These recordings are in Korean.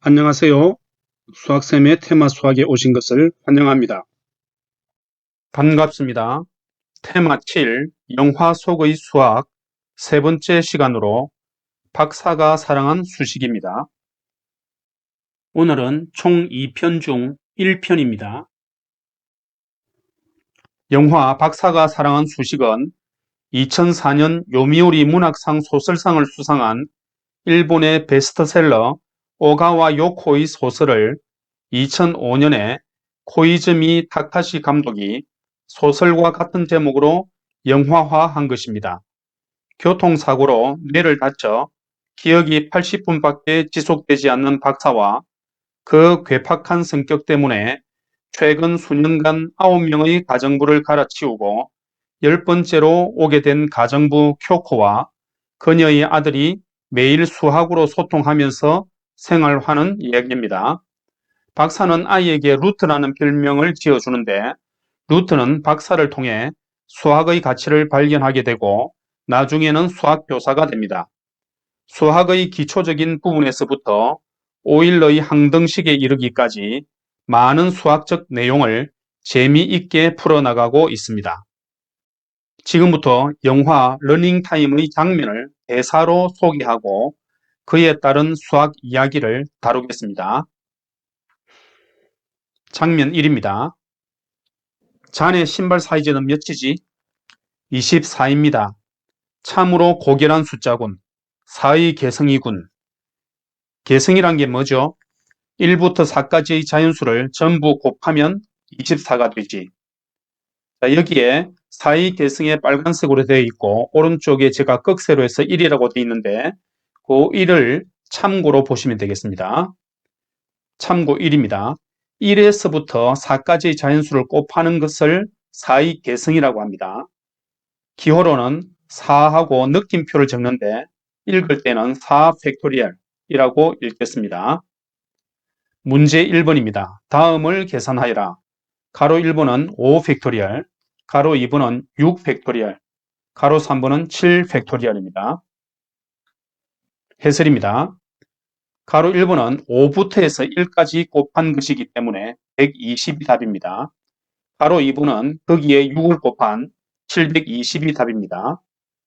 안녕하세요. 수학쌤의 테마 수학에 오신 것을 환영합니다. 반갑습니다. 테마 7, 영화 속의 수학 세 번째 시간으로 박사가 사랑한 수식입니다. 오늘은 총 2편 중 1편입니다. 영화 박사가 사랑한 수식은 2004년 요미우리 문학상 소설상을 수상한 일본의 베스트셀러 오가와 요코의 소설을 2005년에 코이즈미 타카시 감독이 소설과 같은 제목으로 영화화한 것입니다. 교통사고로 뇌를 다쳐 기억이 80분밖에 지속되지 않는 박사와 그 괴팍한 성격 때문에 최근 수년간 9명의 가정부를 갈아치우고 10번째로 오게 된 가정부 쿄코와 그녀의 아들이 매일 수학으로 소통하면서 생활하는 이야기입니다. 박사는 아이에게 루트라는 별명을 지어주는데 루트는 박사를 통해 수학의 가치를 발견하게 되고 나중에는 수학 교사가 됩니다. 수학의 기초적인 부분에서부터 오일러의 항등식에 이르기까지 많은 수학적 내용을 재미있게 풀어나가고 있습니다. 지금부터 영화 러닝타임의 장면을 대사로 소개하고 그에 따른 수학 이야기를 다루겠습니다. 장면 1입니다. 자네 신발 사이즈는 몇이지? 24입니다. 참으로 고결한 숫자군. 4의 계성이군. 계성이란 게 뭐죠? 1부터 4까지의 자연수를 전부 곱하면 24가 되지. 자, 여기에 4의 계성에 빨간색으로 되어 있고 오른쪽에 제가 꺽쇠로 해서 1이라고 되어 있는데 그 1을 참고로 보시면 되겠습니다. 참고 1입니다. 1에서부터 4까지의 자연수를 곱하는 것을 4의 계성이라고 합니다. 기호로는 4하고 느낌표를 적는데 읽을 때는 4 팩토리얼이라고 읽겠습니다. 문제 1번입니다. 다음을 계산하여라. 가로 1번은 5 팩토리얼, 가로 2번은 6 팩토리얼, 가로 3번은 7 팩토리얼입니다. 해설입니다. 가로 1번은 5부터 해서 1까지 곱한 것이기 때문에 120이 답입니다. 가로 2번은 거기에 6을 곱한 720이 답입니다.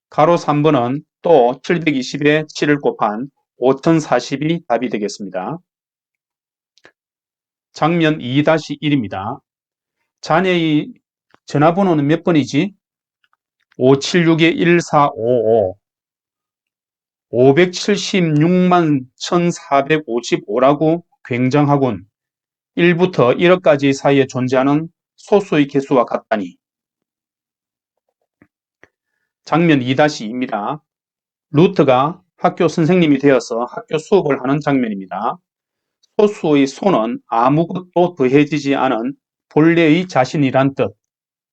가로 3번은 또 720에 7을 곱한 5040이 답이 되겠습니다. 장면 2-1입니다. 자네의 전화번호는 몇 번이지? 576-1455 576만 1455라고 굉장하군. 1부터 1억까지 사이에 존재하는 소수의 개수와 같다니. 장면 2-2입니다. 루트가 학교 선생님이 되어서 학교 수업을 하는 장면입니다. 소수의 소는 아무것도 더해지지 않은 본래의 자신이란 뜻,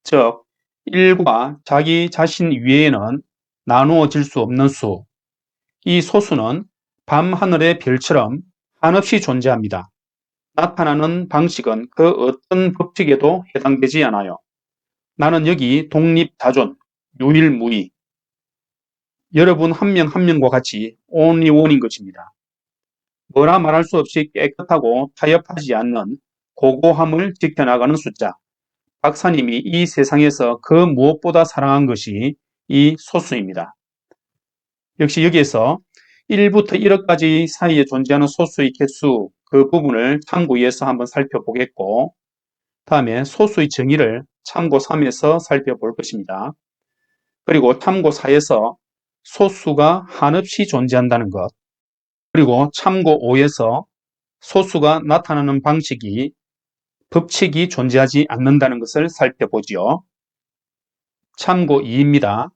즉 1과 자기 자신 위에는 나누어질 수 없는 수. 이 소수는 밤하늘의 별처럼 한없이 존재합니다. 나타나는 방식은 그 어떤 법칙에도 해당되지 않아요. 나는 여기 독립다존, 유일무이. 여러분 한 명 한 명과 같이 only one인 것입니다. 뭐라 말할 수 없이 깨끗하고 타협하지 않는 고고함을 지켜나가는 숫자. 박사님이 이 세상에서 그 무엇보다 사랑한 것이 이 소수입니다. 역시 여기에서 1부터 1억까지 사이에 존재하는 소수의 개수 그 부분을 참고 2에서 한번 살펴보겠고 다음에 소수의 정의를 참고 3에서 살펴볼 것입니다. 그리고 참고 4에서 소수가 한없이 존재한다는 것 그리고 참고 5에서 소수가 나타나는 방식이 법칙이 존재하지 않는다는 것을 살펴보지요. 참고 2입니다.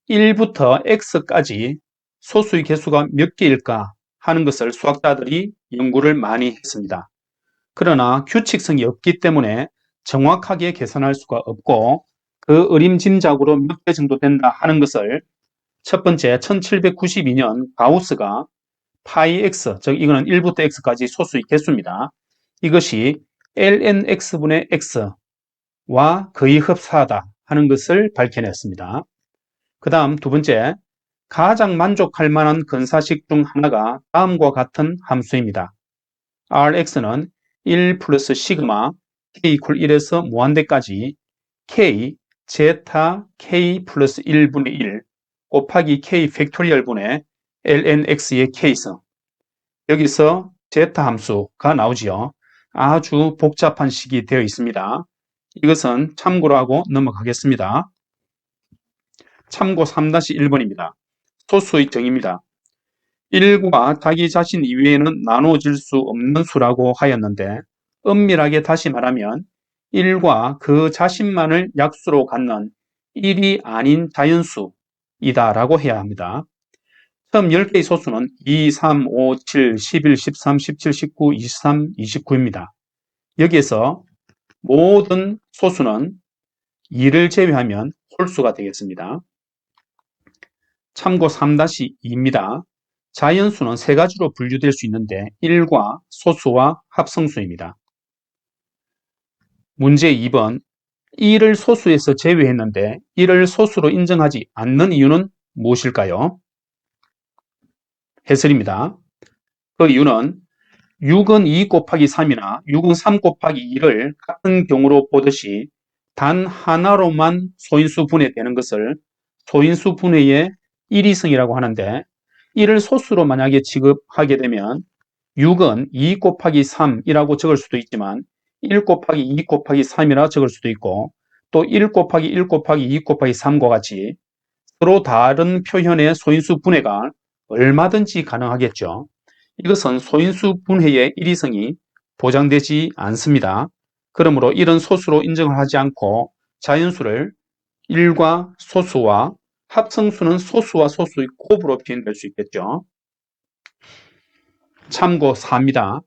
1부터 x까지 소수의 개수가 몇 개일까 하는 것을 수학자들이 연구를 많이 했습니다. 그러나 규칙성이 없기 때문에 정확하게 계산할 수가 없고 그 어림짐작으로 몇 개 정도 된다 하는 것을 첫 번째 1792년 가우스가 파이 x, 즉 이거는 1부터 x까지 소수의 개수입니다. 이것이 lnx분의 x와 거의 흡사하다 하는 것을 밝혀냈습니다. 그 다음 두 번째, 가장 만족할 만한 근사식 중 하나가 다음과 같은 함수입니다. Rx는 1 플러스 시그마 k 이퀄 1에서 무한대까지 k 제타 k 플러스 1분의 1 곱하기 k 팩토리얼분의 lnx의 k성. 여기서 제타 함수가 나오지요. 아주 복잡한 식이 되어 있습니다. 이것은 참고로 하고 넘어가겠습니다. 참고 3-1번입니다. 소수의 정의입니다. 1과 자기 자신 이외에는 나누어질 수 없는 수라고 하였는데 엄밀하게 다시 말하면 1과 그 자신만을 약수로 갖는 1이 아닌 자연수이다 라고 해야 합니다. 처음 10개의 소수는 2, 3, 5, 7, 11, 13, 17, 19, 23, 29입니다. 여기에서 모든 소수는 2를 제외하면 홀수가 되겠습니다. 참고 3-2입니다. 자연수는 세 가지로 분류될 수 있는데 1과 소수와 합성수입니다. 문제 2번 1을 소수에서 제외했는데 1을 소수로 인정하지 않는 이유는 무엇일까요? 해설입니다. 그 이유는 6은 2 곱하기 3이나 6은 3 곱하기 2를 같은 경우로 보듯이 단 하나로만 소인수 분해되는 것을 소인수 분해의 일위성이라고 하는데 1을 소수로 만약에 취급하게 되면 6은 2 곱하기 3이라고 적을 수도 있지만 1 곱하기 2 곱하기 3이라 적을 수도 있고 또 1 곱하기 1 곱하기 2 곱하기 3과 같이 서로 다른 표현의 소인수 분해가 얼마든지 가능하겠죠. 이것은 소인수 분해의 일위성이 보장되지 않습니다. 그러므로 이런 소수로 인정을 하지 않고 자연수를 1과 소수와 합성수는 소수와 소수의 곱으로 표현될 수 있겠죠. 참고 4입니다.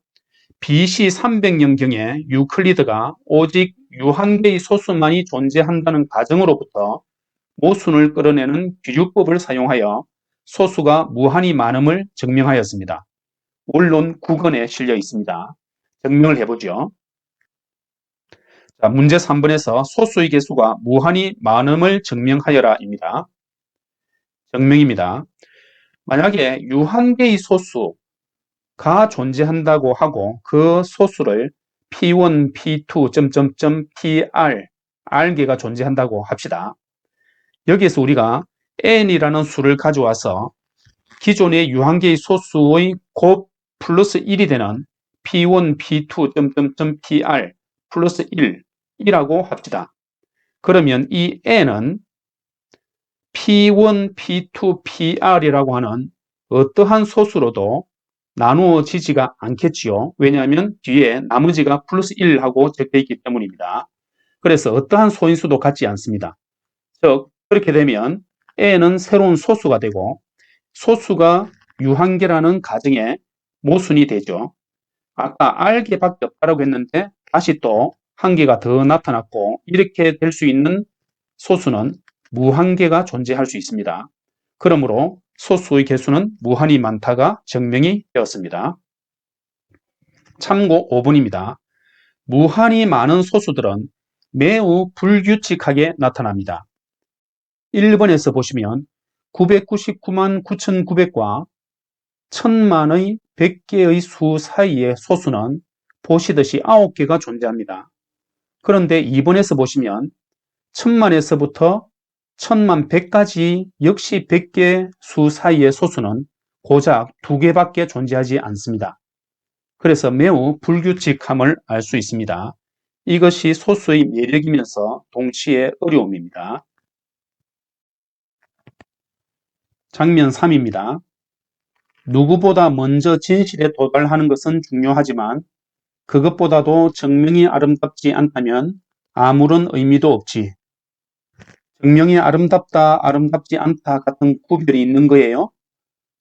BC 300년경에 유클리드가 오직 유한개의 소수만이 존재한다는 가정으로부터 모순을 끌어내는 비류법을 사용하여 소수가 무한히 많음을 증명하였습니다. 원론 9권에 실려 있습니다. 증명을 해보죠. 자, 문제 3번에서 소수의 개수가 무한히 많음을 증명하여라입니다. 증명입니다. 만약에 유한개의 소수가 존재한다고 하고 그 소수를 P1, P2, PR, R개가 존재한다고 합시다. 여기에서 우리가 n이라는 수를 가져와서 기존의 유한개의 소수의 곱 플러스 1이 되는 P1, P2, PR 플러스 1이라고 합시다. 그러면 이 n은 P1, P2, PR이라고 하는 어떠한 소수로도 나누어지지가 않겠지요. 왜냐하면 뒤에 나머지가 플러스 1하고 적혀 있기 때문입니다. 그래서 어떠한 소인수도 같지 않습니다. 즉 그렇게 되면 n은 새로운 소수가 되고 소수가 유한계라는 가정의 모순이 되죠. 아까 R개밖에 없다고 했는데 다시 또 한 개가 더 나타났고 이렇게 될 수 있는 소수는 무한개가 존재할 수 있습니다. 그러므로 소수의 개수는 무한히 많다가 증명이 되었습니다. 참고 5번입니다. 무한히 많은 소수들은 매우 불규칙하게 나타납니다. 1번에서 보시면 999만 9,900과 1000만의 100개의 수 사이의 소수는 보시듯이 9개가 존재합니다. 그런데 2번에서 보시면 1000만에서부터 1000만 100까지 역시 100개 수 사이의 소수는 고작 2개밖에 존재하지 않습니다. 그래서 매우 불규칙함을 알 수 있습니다. 이것이 소수의 매력이면서 동시에 어려움입니다. 장면 3입니다. 누구보다 먼저 진실에 도달하는 것은 중요하지만 그것보다도 증명이 아름답지 않다면 아무런 의미도 없지. 증명이 아름답다, 아름답지 않다 같은 구별이 있는 거예요?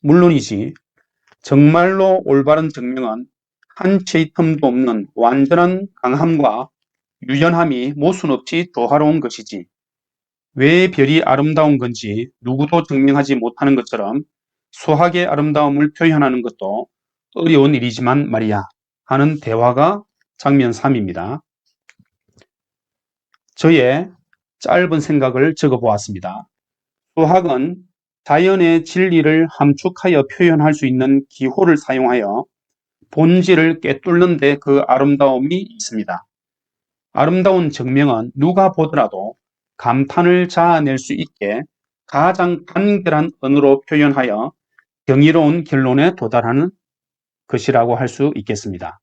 물론이지. 정말로 올바른 증명은 한 채의 틈도 없는 완전한 강함과 유연함이 모순 없이 조화로운 것이지. 왜 별이 아름다운 건지 누구도 증명하지 못하는 것처럼 수학의 아름다움을 표현하는 것도 어려운 일이지만 말이야 하는 대화가 장면 3입니다. 저의 짧은 생각을 적어보았습니다. 수학은 자연의 진리를 함축하여 표현할 수 있는 기호를 사용하여 본질을 꿰뚫는데 그 아름다움이 있습니다. 아름다운 정명은 누가 보더라도 감탄을 자아낼 수 있게 가장 간결한 언어로 표현하여 경이로운 결론에 도달하는 것이라고 할 수 있겠습니다.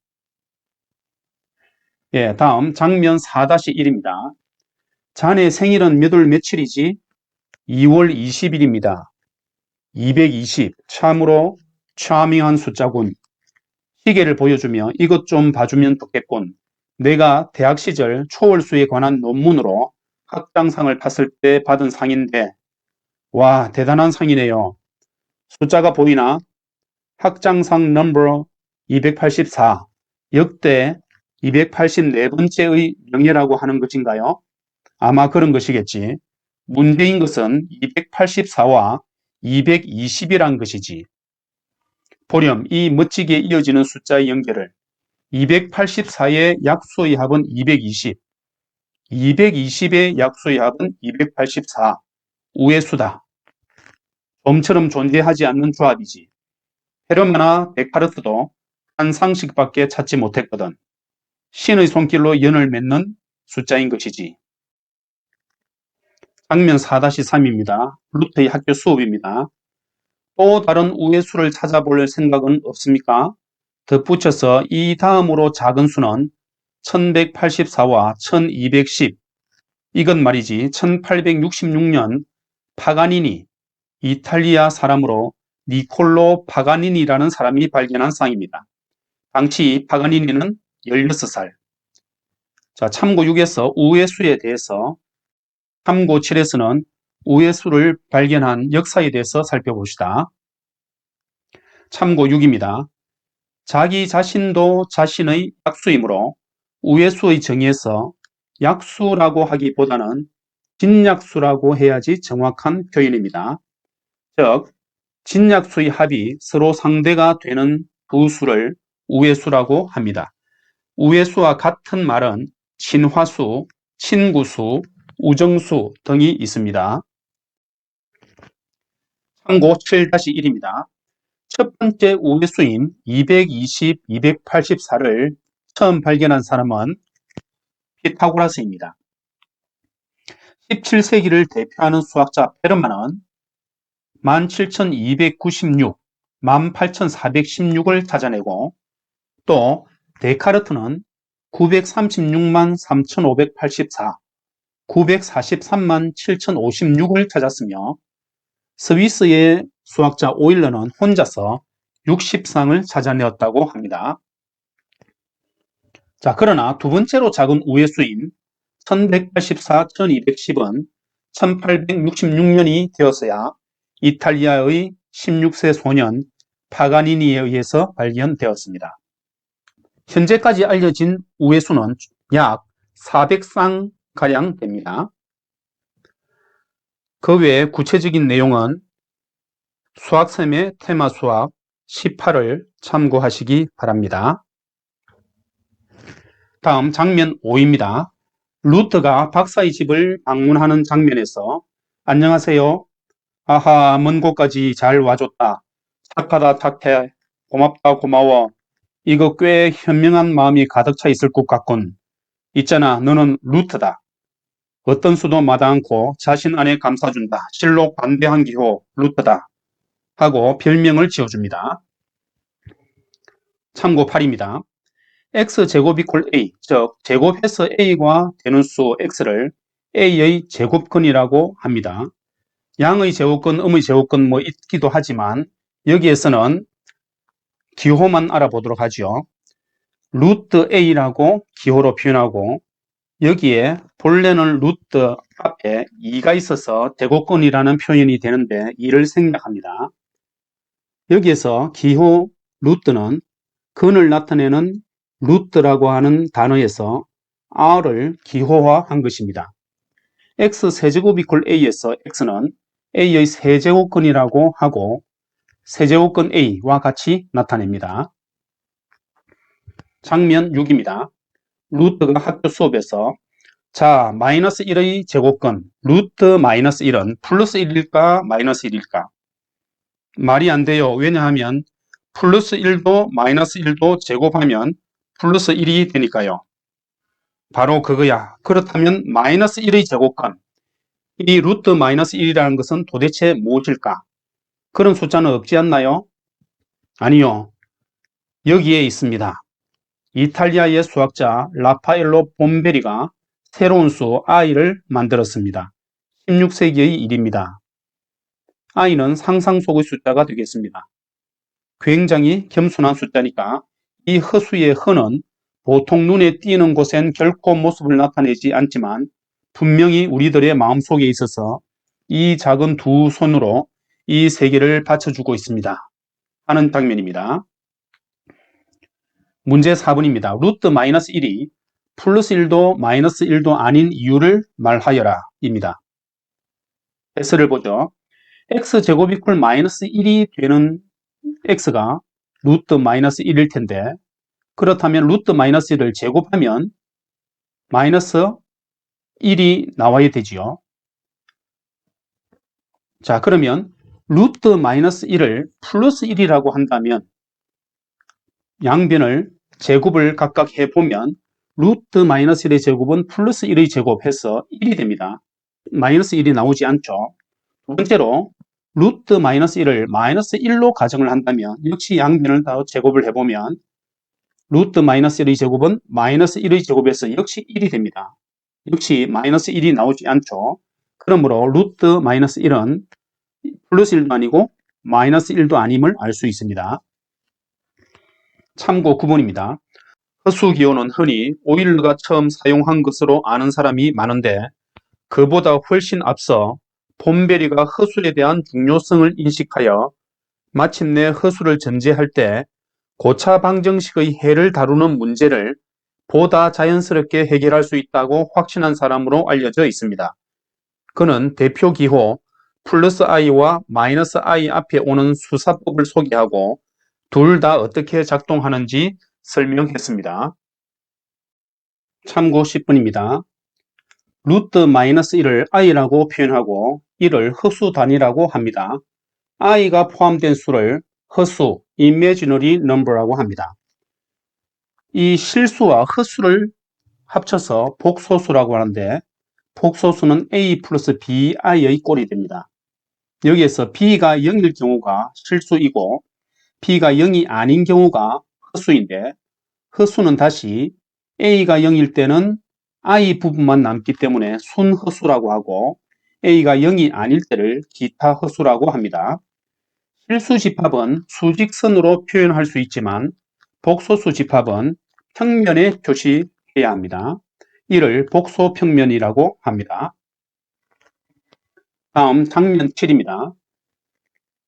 예, 다음 장면 4-1입니다. 자네 생일은 몇 월 며칠이지? 2월 20일입니다. 220, 참으로 차밍한 숫자군. 시계를 보여주며 이것 좀 봐주면 좋겠군. 내가 대학 시절 초월수에 관한 논문으로 학장상을 탔을 때 받은 상인데, 와, 대단한 상이네요. 숫자가 보이나? 학장상 넘버 284, 역대 284번째의 명예라고 하는 것인가요? 아마 그런 것이겠지. 문제인 것은 284와 220이란 것이지. 보렴, 이 멋지게 이어지는 숫자의 연결을 284의 약수의 합은 220, 220의 약수의 합은 284, 우회수다. 좀처럼 존재하지 않는 조합이지. 헤르마나 데카르트도 한 상식밖에 찾지 못했거든. 신의 손길로 연을 맺는 숫자인 것이지. 장면 4-3입니다. 루트의 학교 수업입니다. 또 다른 우회수를 찾아볼 생각은 없습니까? 덧붙여서 이 다음으로 작은 수는 1184와 1210. 이건 말이지 1866년 파가니니, 이탈리아 사람으로 니콜로 파가니니라는 사람이 발견한 쌍입니다. 당시 파가니니는 16살. 자, 참고 6에서 우회수에 대해서, 참고 7에서는 우회수를 발견한 역사에 대해서 살펴봅시다. 참고 6입니다. 자기 자신도 자신의 약수이므로 우회수의 정의에서 약수라고 하기보다는 진약수라고 해야지 정확한 표현입니다. 즉, 진약수의 합이 서로 상대가 되는 두 수를 우회수라고 합니다. 우회수와 같은 말은 친화수, 친구수, 우정수 등이 있습니다. 참고 7-1입니다. 첫 번째 우회수인 220, 284를 처음 발견한 사람은 피타고라스입니다. 17세기를 대표하는 수학자 페르마는 17,296, 18,416을 찾아내고, 또 데카르트는 936만 3,584, 943만 7,056을 찾았으며, 스위스의 수학자 오일러는 혼자서 60상을 찾아내었다고 합니다. 자, 그러나 두 번째로 작은 우회수인 1184, 1210은 1866년이 되었어야 이탈리아의 16세 소년 파가니니에 의해서 발견되었습니다. 현재까지 알려진 우회수는 약 400쌍가량 됩니다. 그 외에 구체적인 내용은 수학쌤의 테마 수학 18을 참고하시기 바랍니다. 다음 장면 5입니다. 루트가 박사의 집을 방문하는 장면에서 안녕하세요. 아하, 먼 곳까지 잘 와줬다. 착하다 착해. 고맙다 고마워. 이거 꽤 현명한 마음이 가득 차 있을 것 같군. 있잖아, 너는 루트다. 어떤 수도 마다 않고 자신 안에 감싸준다. 실록 반대한 기호 루트다. 하고 별명을 지어줍니다. 참고 8입니다. x제곱 이퀄 a, 즉 제곱해서 a가 되는 수 x를 a의 제곱근이라고 합니다. 양의 제곱근, 음의 제곱근 뭐 있기도 하지만 여기에서는 기호만 알아보도록 하죠. 루트 a라고 기호로 표현하고, 여기에 본래는 루트 앞에 2가 있어서 제곱근이라는 표현이 되는데 2를 생략합니다. 여기에서 기호 루트는 근을 나타내는 루트라고 하는 단어에서 r을 기호화한 것입니다. x 세제곱 이퀄 a에서 x는 a의 세제곱근이라고 하고 세제곱근 a와 같이 나타냅니다. 장면 6입니다. 루트가 학교 수업에서 자, 마이너스 1의 제곱근 루트 마이너스 1은 플러스 1일까 마이너스 1일까? 말이 안 돼요. 왜냐하면 플러스 1도 마이너스 1도 제곱하면 플러스 1이 되니까요. 바로 그거야. 그렇다면 마이너스 1의 제곱권, 이 루트 마이너스 1이라는 것은 도대체 무엇일까? 그런 숫자는 없지 않나요? 아니요. 여기에 있습니다. 이탈리아의 수학자 라파엘로 봄베리가 새로운 수 i를 만들었습니다. 16세기의 일입니다. i는 상상 속의 숫자가 되겠습니다. 굉장히 겸손한 숫자니까 이 허수의 허는 보통 눈에 띄는 곳엔 결코 모습을 나타내지 않지만 분명히 우리들의 마음속에 있어서 이 작은 두 손으로 이 세계를 받쳐주고 있습니다. 하는 장면입니다. 문제 4번입니다. 루트 마이너스 1이 플러스 1도 마이너스 1도 아닌 이유를 말하여라 입니다. S를 보죠. x제곱 이퀄 마이너스 1이 되는 x가 루트 마이너스 1일 텐데, 그렇다면 루트 마이너스 1을 제곱하면 마이너스 1이 나와야 되지요. 자, 그러면 루트 마이너스 1을 플러스 1이라고 한다면 양변을 제곱을 각각 해보면 루트 마이너스 1의 제곱은 플러스 1의 제곱해서 1이 됩니다. 마이너스 1이 나오지 않죠. 두 번째로 루트 마이너스 1을 마이너스 1로 가정을 한다면 역시 양변을 다 제곱을 해보면 루트 마이너스 1의 제곱은 마이너스 1의 제곱에서 역시 1이 됩니다. 역시 마이너스 1이 나오지 않죠. 그러므로 루트 마이너스 1은 플러스 1도 아니고 마이너스 1도 아님을 알 수 있습니다. 참고 9번입니다. 허수기호는 흔히 오일러가 처음 사용한 것으로 아는 사람이 많은데 그보다 훨씬 앞서 폼베리가 허수에 대한 중요성을 인식하여 마침내 허수를 전제할 때 고차 방정식의 해를 다루는 문제를 보다 자연스럽게 해결할 수 있다고 확신한 사람으로 알려져 있습니다. 그는 대표 기호 플러스 i와 마이너스 i 앞에 오는 수사법을 소개하고 둘 다 어떻게 작동하는지 설명했습니다. 참고 10번입니다. 루트 마이너스 1을 i라고 표현하고 1을 허수 단위라고 합니다. i가 포함된 수를 허수, imaginary number라고 합니다. 이 실수와 허수를 합쳐서 복소수라고 하는데 복소수는 a 플러스 bi의 꼴이 됩니다. 여기에서 b가 0일 경우가 실수이고 b가 0이 아닌 경우가 허수인데 허수는 다시 a가 0일 때는 i 부분만 남기 때문에 순허수라고 하고 a가 0이 아닐 때를 기타 허수라고 합니다. 실수 집합은 수직선으로 표현할 수 있지만 복소수 집합은 평면에 표시해야 합니다. 이를 복소평면이라고 합니다. 다음 장면 7입니다.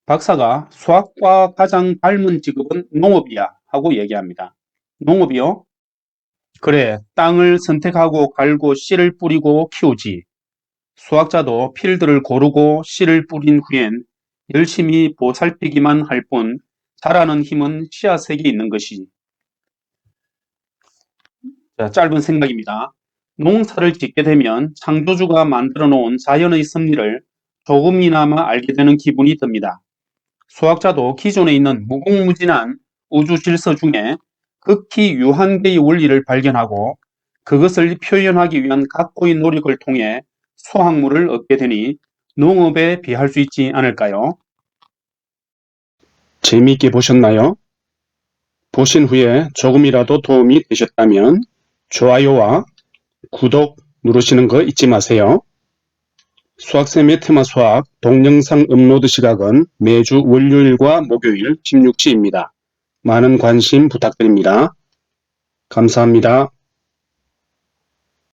박사가 수학과 가장 닮은 직업은 농업이야 하고 얘기합니다. 농업이요? 그래, 땅을 선택하고 갈고 씨를 뿌리고 키우지. 수학자도 필드를 고르고 씨를 뿌린 후엔 열심히 보살피기만 할 뿐 자라는 힘은 씨앗에게 있는 것이. 자, 짧은 생각입니다. 농사를 짓게 되면 창조주가 만들어 놓은 자연의 섭리를 조금이나마 알게 되는 기분이 듭니다. 수학자도 기존에 있는 무궁무진한 우주 질서 중에 극히 유한계의 원리를 발견하고 그것을 표현하기 위한 각고의 노력을 통해 수확물을 얻게 되니 농업에 비할 수 있지 않을까요? 재미있게 보셨나요? 보신 후에 조금이라도 도움이 되셨다면 좋아요와 구독 누르시는 거 잊지 마세요. 수학쌤의 테마 수학 동영상 업로드 시각은 매주 월요일과 목요일 16시입니다. 많은 관심 부탁드립니다. 감사합니다.